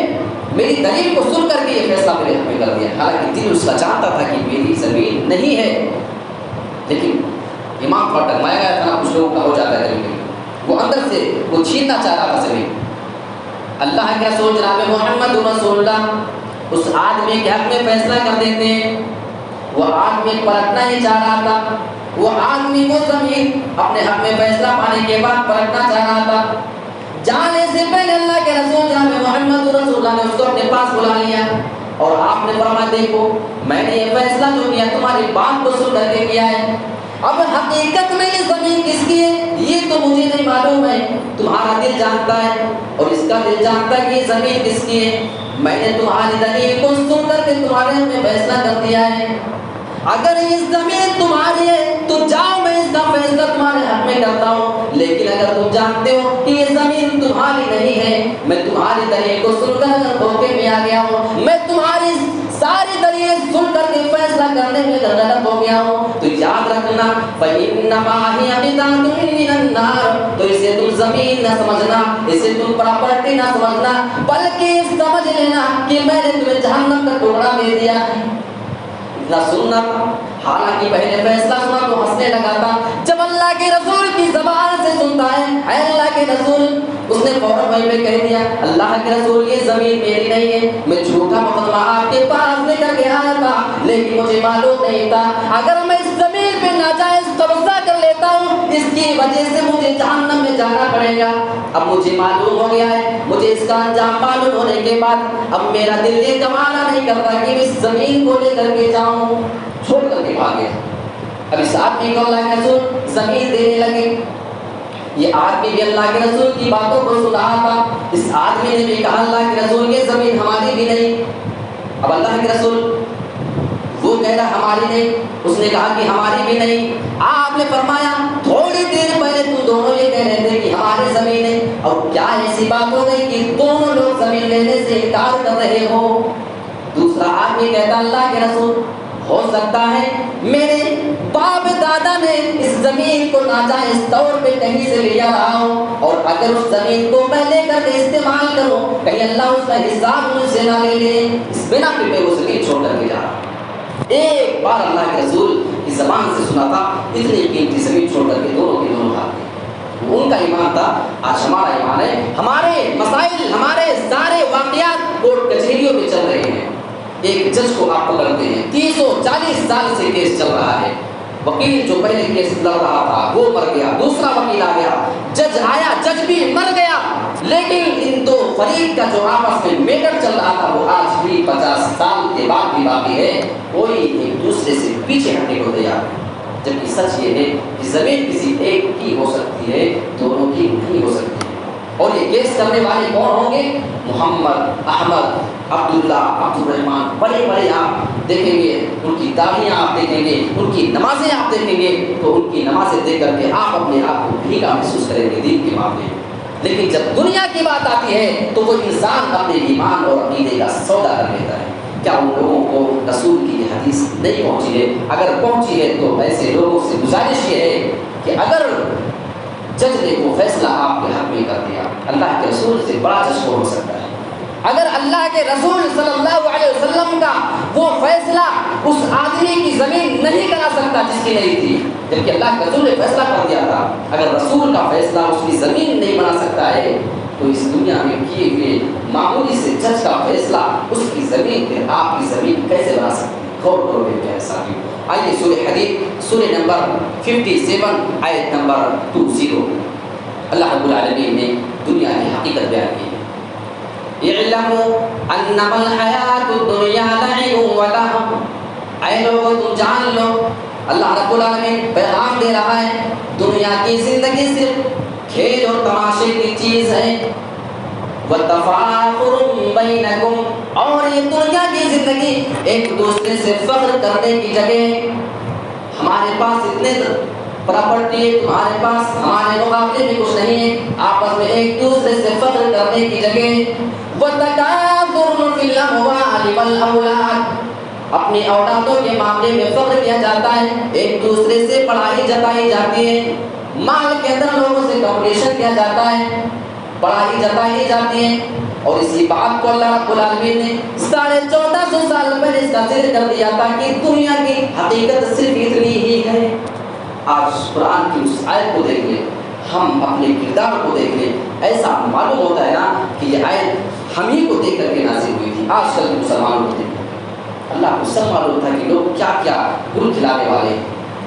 میری دلیل کو سن کر کے یہ فیصلہ میرے حق میں کر دیا، حالانکہ دل اس کا جانتا تھا کہ میری زمین نہیں ہے، لیکن امام پر ڈگمایا گیا تھا نا، کچھ لوگوں کا ہو جاتا ہے کبھی کبھی، وہ اندر سے وہ چھیننا چاہ رہا تھا زمین۔ اللہ کے رسول جناب محمد رسول اللہ اس آدمی کے حق میں فیصلہ کر دیتے ہیں، وہ آدمی پلٹنا ہی چاہ رہا تھا، وہ آدمی وہ زمین اپنے حق میں فیصلہ پانے کے بعد پلٹنا چاہ رہا تھا، جانے سے پہلے اللہ کے رسول جناب محمد رسول اللہ نے اس کو اپنے پاس بلا لیا، اور آپ نے فرمایا دیکھو میں نے یہ فیصلہ جو کیا تمہاری بات کو سن کر کے کیا ہے، اب حقیقت میں یہ زمین کس کی ہے یہ تو مجھے نہیں معلوم ہے، تمہارا دل جانتا ہے اور اس کا دل جانتا ہے کہ یہ زمین کس کی ہے، میں نے تمہاری دلیل کو سن کر کے تمہارے حق میں فیصلہ کر دیا ہے، اگر یہ زمین تمہاری ہے تو جاؤ میں اس کا فیصلہ تمہارے حق میں کرتا ہوں، لیکن اگر تم جانتے ہو کہ یہ زمین تمہاری نہیں ہے، میں تمہاری دلیل کو سن کر اگر دھوکے میں آ گیا ہوں، میں تمہاری ساری دلیل سن کر کے فیصلہ کرنے میں غلط ہو گیا ہوں، تو یاد رکھنا فَإِنَّمَا هِيَ قِطْعَةٌ مِّنَ النَّارِ، تو اسے تم زمین نہ سمجھنا، اسے تم پراپرٹی نہ سمجھنا، بلکہ سمجھ لینا کہ میں نے تمہیں جہنم کا ٹکڑا دے دیا ہے۔ اتنا سننا تھا، حالانکہ پہلے فیصلہ سنا تو ہنسنے لگا تھا، جب اللہ کے رسول کی زبان سے سنتا ہے اے اللہ کے رسول، اس نے فوراً وہیں پہ کہہ دیا اللہ کے رسول یہ زمین میری نہیں ہے، میں جھوٹا مقدمہ آپ کے پاس لے کر کے آیا تھا، لیکن مجھے معلوم نہیں تھا اگر میں اس زمین پہ ناجائز قبضہ کر لیتا ہوں اس کی وجہ سے مجھے جہنم میں جانا پڑے گا، اب مجھے معلوم ہو گیا ہے، مجھے اس کا انجام معلوم ہونے کے بعد اب میرا دل یہ گوارا نہیں کرتا کہ میں اس زمین کو لے کر کے جاؤں، چھوڑ کر کے بھاگ گیا۔ اب اس آدمی کو اللہ کے رسول زمین دینے لگے، یہ آدمی بھی اللہ کے رسول کی باتوں کو سن رہا تھا، اس آدمی نے بھی کہا اللہ کے رسول یہ زمین ہماری بھی نہیں، اب اللہ کے رسول وہ کہہ رہا ہماری نہیں، اس نے کہا کہ ہماری بھی نہیں، آپ نے فرمایا تھوڑی دیر پہلے تم دونوں یہ کہہ رہے تھے کہ ہماری زمین ہے، اور کیا ایسی بات ہو گئی کہ دونوں لوگ زمین لینے سے انکار کر رہے ہو؟ دوسرا آدمی کہتا اللہ کے رسول ہو سکتا ہے میرے باپ دادا نے اس زمین کو ناجائز طور پہ کہیں سے لیا رہا ہو، اور اگر اس زمین کو میں لے کر کے استعمال کروں کہیں اللہ اس کا حساب مجھ سے نہ لے لے، اس بنا پہ میں وہ زمین چھوڑ کر کے جا رہا ہوں۔ ایک بار اللہ کے رسول کی زبان سے سنا تھا، اتنی قیمتی زمین چھوڑ کر کے دونوں کے دونوں بھاگ گئے۔ ان کا ایمان تھا، آج ہمارا ایمان ہے، ہمارے مسائل ہمارے سارے واقعات کورٹ کچہریوں میں چل رہے ہیں، ایک جج کو آپ پکڑتے ہیں 30-40 سال سے کیس چل رہا ہے، وکیل جو پہلے کیس لڑ رہا تھا وہ مر گیا، دوسرا وکیل آ گیا، جج آیا جج بھی مر گیا، لیکن ان دو فریق کا جو آپس میں میٹر چل رہا تھا وہ آج بھی 50 سال کے بعد بھی باقی ہے، کوئی ایک دوسرے سے پیچھے ہٹنے کو تیار ہے۔ جبکہ سچ یہ ہے کہ زمین کسی ایک کی ہو سکتی ہے، دونوں کی نہیں ہو سکتی ہے۔ اور یہ کیس کرنے والے کون ہوں گے؟ محمد، احمد، عبداللہ، عبد الرحمان، بڑے بڑے آپ دیکھیں گے، ان کی داڑیاں آپ دیکھیں گے، ان کی نمازیں آپ دیکھیں گے، تو ان کی نمازیں دیکھ کر کے آپ اپنے آپ کو بھیگا محسوس کریں گے دین کے معاملے میں۔ لیکن جب دنیا کی بات آتی ہے تو وہ انسان اپنے ایمان اور عقیدے کا سودا کر لیتا ہے۔ کیا ان لوگوں کو رسول کی یہ حدیث نہیں پہنچی ہے؟ اگر پہنچی ہے تو ایسے لوگوں سے گزارش یہ ہے کہ اگر جج نے وہ فیصلہ آپ کے حق میں کر دیا، اللہ کے رسول سے بڑا جج ہو سکتا ہے۔ اگر اللہ کے رسول صلی اللہ علیہ وسلم کا وہ فیصلہ اس آدمی کی زمین نہیں کرا سکتا جس کی نہیں تھی، جبکہ اللہ کے رسول نے فیصلہ کر دیا تھا، اگر رسول کا فیصلہ اس کی زمین نہیں بنا سکتا ہے تو اس دنیا میں کیے ہوئے معمولی سے جج کا فیصلہ اس کی زمین پہ آپ کی زمین کیسے بنا سکتے ہیں؟ غور کرو میرے پیارے ساتھیو۔ آئیے سورہ حدید سورہ نمبر 57 آیت نمبر 20، اللہ رب العالمین نے دنیا کی حقیقت بیان کی ہے۔ اعلموا انما الحیات الدنیا لعب و لہو، اے لوگوں تم جان لو، اللہ رب العالمین پیغام دے رہا ہے دنیا کی زندگی صرف کھیل اور تماشے کی چیز ہے، وَتَفَاخُرٌ بَيْنَكُمْ، اور یہ دنیا کی زندگی ایک دوسرے سے فخر کرنے کی جگہ، ہمارے پاس اتنے پراپرٹی ہے، تمہارے پاس ہمارے مقابلے میں کچھ نہیں ہے، آپس میں ایک دوسرے سے فخر کرنے کی جگہ، وَتَكَاثُرٌ فِي الْأَمْوَالِ وَالْأَوْلَادِ، اپنی اولادوں کے معاملے میں فخر کیا جاتا ہے، ایک دوسرے سے بڑائی جتائی جاتی ہے، مال کے اندر لوگوں سے کمپٹیشن کیا جاتا ہے، بڑائی جتائی جاتی ہے، اور اسی بات کو اللہ رب العالمین نے 1450 سال پہلے اس کا ذکر کر دیا تھا کہ دنیا کی حقیقت صرف اتنی ہی ہے۔ آج قرآن کی اس آیت کو دیکھ لیں، ہم اپنے کردار کو دیکھ لیں، ایسا معلوم ہوتا ہے نا کہ یہ آیت ہم ہی کو دیکھ کر کے نازل ہوئی تھی۔ آج کل کے مسلمانوں کو دیکھ کر اللہ کو سب معلوم تھا کہ لوگ کیا کیا گل کھلانے والے ہیں،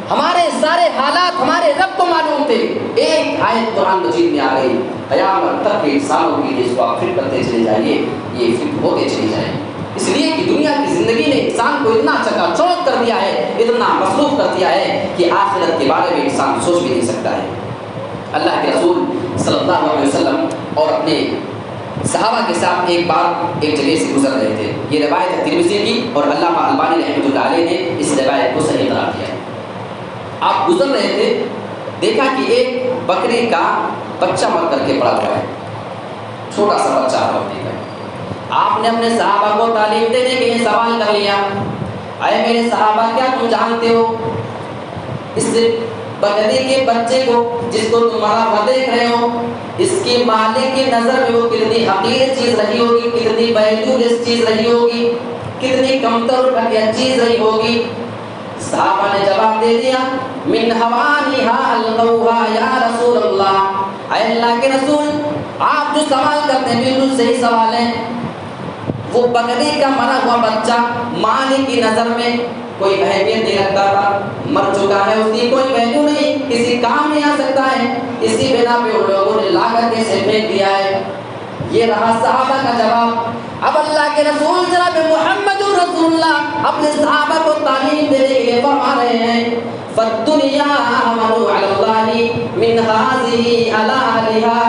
ہمارے سارے حالات ہمارے رب کو معلوم تھے۔ ایک آیت قرآن مجید میں آ گئی، قیامت تک کے انسانوں کے لیے اس کو آپ فٹ کرتے چلے جائیے، یہ فٹ ہوتے چلے جائیں، اس لیے کہ دنیا کی زندگی نے انسان کو اتنا چکا چوند کر دیا ہے، اتنا مصروف کر دیا ہے کہ آخرت کے بارے میں انسان سوچ بھی نہیں سکتا ہے۔ اللہ کے رسول صلی اللہ علیہ وسلم اور اپنے صحابہ کے ساتھ ایک بار ایک جگہ سے گزر رہے تھے، یہ روایت ہے ترمذی کی، اور علامہ البانی رحمۃ اللہ علیہ نے اس روایت کو صحیح قرار دیا ہے۔ آپ گزر رہے تھے، دیکھا کہ ایک بکری کا بچہ مر کر کے پڑا ہوا ہے، چھوٹا سا بچہ بکری کا۔ آپ نے اپنے صحابہ کو تعلیم دینے کے لیے سوال کر لیا، اے میرے صحابہ کیا تم جانتے ہو اس بکری کے بچے کو جس کو تم مرا ہوا دیکھ رہے ہو، اس کی مالک کی نظر میں وہ کتنی حقیر چیز رہی ہوگی، کتنی ویلیولیس چیز رہی ہوگی، کتنی کمتر گھٹیا چیز رہی ہوگی؟ صحابہ نے جواب دے دیا، من حوانیہا القوہا یا رسول اللہ، اے اللہ کے رسول آپ جو سوال کرتے ہیں بالکل صحیح سوال ہے۔ وہ بکری کا مرا ہوا بچہ مالک کی نظر میں کوئی اہمیت نہیں رکھتا تھا، مر چکا ہے، اس کی کوئی ویلیو نہیں، کسی کام نہیں آ سکتا ہے، اسی بنا پہ ان لوگوں نے لا کر کے اسے پھینک دیا ہے۔ یہ رہا صحابہ کا جواب۔ اب اللہ کے رسول جناب محمد رسول اللہ اپنے صحابہ کو تعلیم دینے کے لیے فرما رہے ہیں، فَالدُّنْيَا أَهْوَنُ عَلَى اللَّهِ مِنْ هَٰذِهِ عَلَىٰ أَهْلِهَا،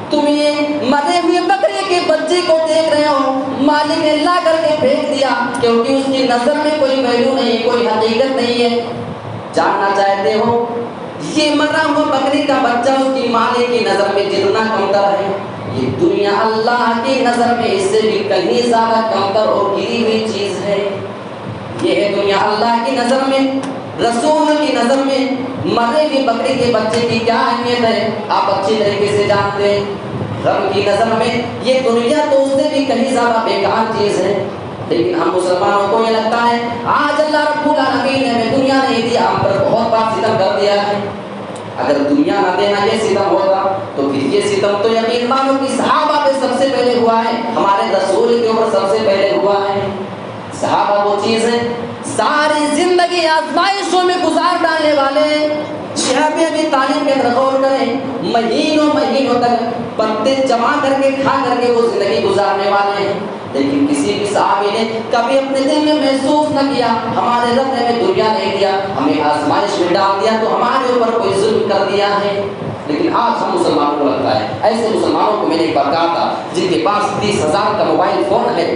تم یہ مرے ہوئے بکرے کے بچے کو دیکھ رہے ہو، مالک نے لا کر کے پھینک دیا کیونکہ اس کی نظر میں کوئی ویلیو نہیں، کوئی حقیقت نہیں ہے۔ جاننا چاہتے ہو یہ مرا ہوا بکری کا بچہ اس کی مالک کی نظر میں جتنا کمتر ہے، یہ دنیا اللہ کی نظر میں اس سے بھی کہیں زیادہ کمتر اور گری ہوئی چیز ہے۔ یہ ہے دنیا اللہ کی نظر میں، رسول کی نظر میں مرے ہوئی بکری کے بچے کی کیا اہمیت ہے آپ اچھی طریقے سے جانتے ہیں۔ رب کی نظر میں یہ دنیا تو اس سے بھی کہیں زیادہ بیکار چیز ہے، لیکن ہم مسلمانوں کو یہ لگتا ہے آج اللہ رب العالمین نے ہمیں دنیا نہیں دیا، ہم پر بہت بار ستم کر دیا ہے۔ اگر دنیا نہ دینا یہ ستم ہوگا تو پھر یہ ستم تو یقین مانو کہ صحابہ پہ سب سے پہلے ہوا ہے، ہمارے رسول کے اوپر سب سے پہلے ہوا ہے۔ صحابہ وہ چیز ہے ساری زندگی آزمائشوں میں گزار ڈالنے والے، یہاں پہ ابھی تعلیم کے اندر غور کریں، مہینوں تک پتے جمع کر کے کھا کر کے وہ زندگی گزارنے والے ہیں، لیکن کسی بھی صحابی نے کبھی اپنے دل میں محسوس نہ کیا ہمارے رب نے ہمیں دنیا نہیں دیا، ہمیں آزمائش میں ڈال دیا تو ہمارے اوپر کوئی ظلم کر دیا ہے۔ لیکن آج ہم مسلمانوں کو لگتا ہے، ایسے مسلمانوں کو میں نے ایک بار کہا تھا جن کے پاس 30,000 کا موبائل فون ہے،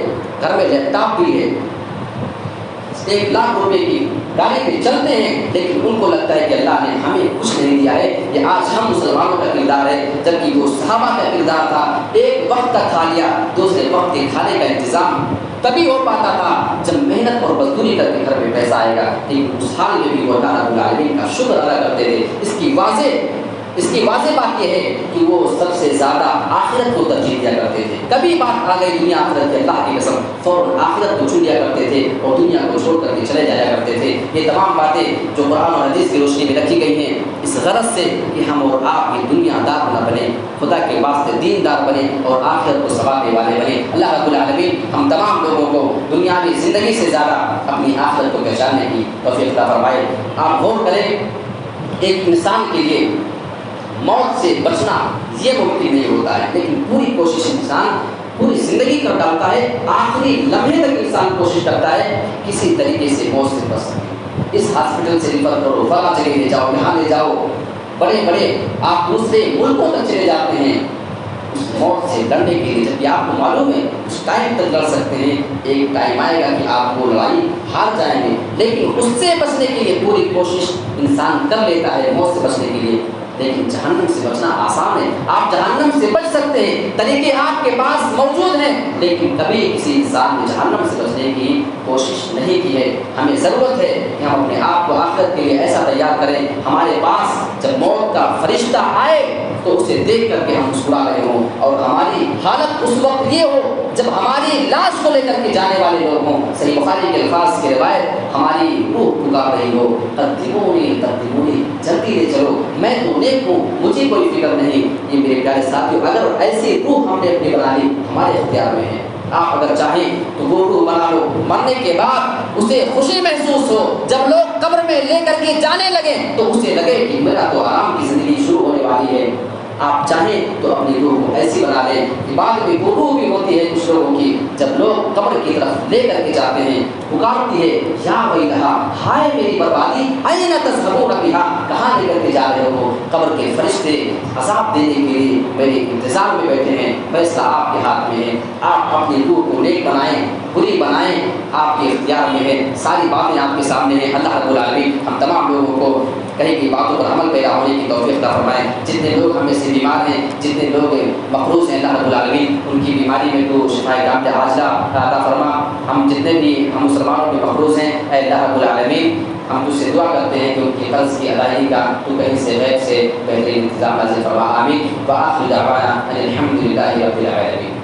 گھر میں لیپ ٹاپ بھی ہے، 1,00,000 روپے کی گاڑی پہ چلتے ہیں، لیکن ان کو لگتا ہے کہ اللہ نے ہمیں کچھ نہیں دیا ہے۔ یہ آج ہم مسلمانوں کا کردار ہے، جبکہ وہ صحابہ کا کردار تھا، ایک وقت کا کھا لیا، دوسرے وقت کے کھانے کا انتظام تبھی ہو پاتا تھا جب محنت اور مزدوری کر کے گھر میں پیسہ آئے گا، لیکن اس حال میں بھی وہ اللہ رب العالمین کا شکر ادا کرتے تھے۔ اس کی واضح بات یہ ہے کہ وہ سب سے زیادہ آخرت کو ترجیح دیا کرتے تھے۔ کبھی بات آ گئی دنیا آخرت کی، اللہ کی قسم فوراً آخرت کو چن لیا کرتے تھے اور دنیا کو چھوڑ کر کے چلے جایا کرتے تھے۔ یہ تمام باتیں جو قرآن اور حدیث کی روشنی میں رکھی گئی ہیں، اس غرض سے کہ ہم اور آپ یہ دنیا دار نہ بنے، خدا کے واسطے دیندار بنے اور آخرت کو ثواب والے بنے۔ اللہ رب العالمین ہم تمام لوگوں کو دنیاوی زندگی سے زیادہ اپنی آخرت کو پہچاننے کی توفیق عطا فرمائے۔ آپ غور کریں، ایک انسان کے لیے موت سے بچنا یہ ممکن نہیں ہوتا ہے، لیکن پوری کوشش انسان پوری زندگی کر ڈالتا ہے، آخری لمحے تک انسان کوشش کرتا ہے کسی طریقے سے موت سے بچ سکے۔ اس ہاسپٹل سے ریفر کرو، فلاں جگہ لے جاؤ، یہاں لے جاؤ، بڑے آپ دوسرے ملکوں تک چلے جاتے ہیں اس موت سے لڑنے کے لیے، جبکہ آپ کو معلوم ہے اس ٹائم تک لڑ سکتے ہیں، ایک ٹائم آئے گا کہ آپ وہ لڑائی ہار جائیں گے، لیکن اس سے بچنے کے لیے پوری کوشش انسان کر لیتا ہے موت سے بچنے کے لیے۔ لیکن جہنم سے بچنا آسان ہے، آپ جہنم سے بچ سکتے ہیں، طریقے آپ کے پاس موجود ہیں، لیکن کبھی کسی انسان نے جہنم سے بچنے کی کوشش نہیں کی ہے۔ ہمیں ضرورت ہے کہ ہم اپنے آپ کو آخرت کے لیے ایسا تیار کریں، ہمارے پاس جب موت کا فرشتہ آئے تو اسے دیکھ کر کے ہم مسکرا رہے ہوں، اور ہماری حالت اس وقت یہ ہو جب ہماری لاش کو لے کر کے جانے والے لوگ ہوں۔ صحیح بخاری کے الفاظ کی روایت، ہماری روح پکار رہی ہو، تقدمونی جلدی لے چلو، میں تو نیک ہوں، مجھے کوئی فکر نہیں۔ یہ میرے پیارے ساتھیوں، اگر ایسی روح ہم نے اپنی بنا لی ہمارے اختیار میں ہے، آپ اگر چاہیں تو وہ روح بنا لو، مرنے کے بعد اسے خوشی محسوس ہو، جب لوگ قبر میں لے کر کے جانے لگے تو اسے لگے کہ میرا تو آرام کی زندگی شروع ہونے والی ہے۔ آپ چاہیں تو اپنی روح کو ایسی بنا لیں کہ بعد میں وہ روح بھی ہوتی ہے کچھ لوگوں کی، جب لوگ قبر کی طرف لے کر کے جاتے ہیں پکارتی ہے، یا ویلھا، ہائے میری بربادی، این تذهبون بہا، کہاں لے کر کے جا رہے ہو؟ قبر کے فرشتے عذاب دینے کے لیے میرے انتظار میں بیٹھے ہیں، فیصلہ آپ کے ہاتھ میں ہے۔ آپ اپنی روح کو نیک بنائیں، بری بنائیں، آپ کے اختیار میں ہے، ساری باتیں آپ کے سامنے ہیں۔ اللہ رب العالمین ہم تمام لوگوں کو کہیں کی باتوں پر عمل پیدا ہونے کی توفیق عطا فرمائے۔ جتنے لوگ ہم میں سے بیمار ہیں، جتنے لوگ مقروض ہیں، اللہ رب العالمین ان کی بیماری میں تو شفائے کاملہ عاجلہ عطا فرما۔ ہم جتنے بھی ہم مسلمانوں میں مقروض ہیں، اے اللہ رب العالمین ہم تجھ سے دعا کرتے ہیں کہ ان کی قرض کی ادائیگی کا تو کہیں سے غیب سے بہترین انتظام نازل فرما، آمین۔ وآخر دعوانا ان الحمد للہ رب العالمین۔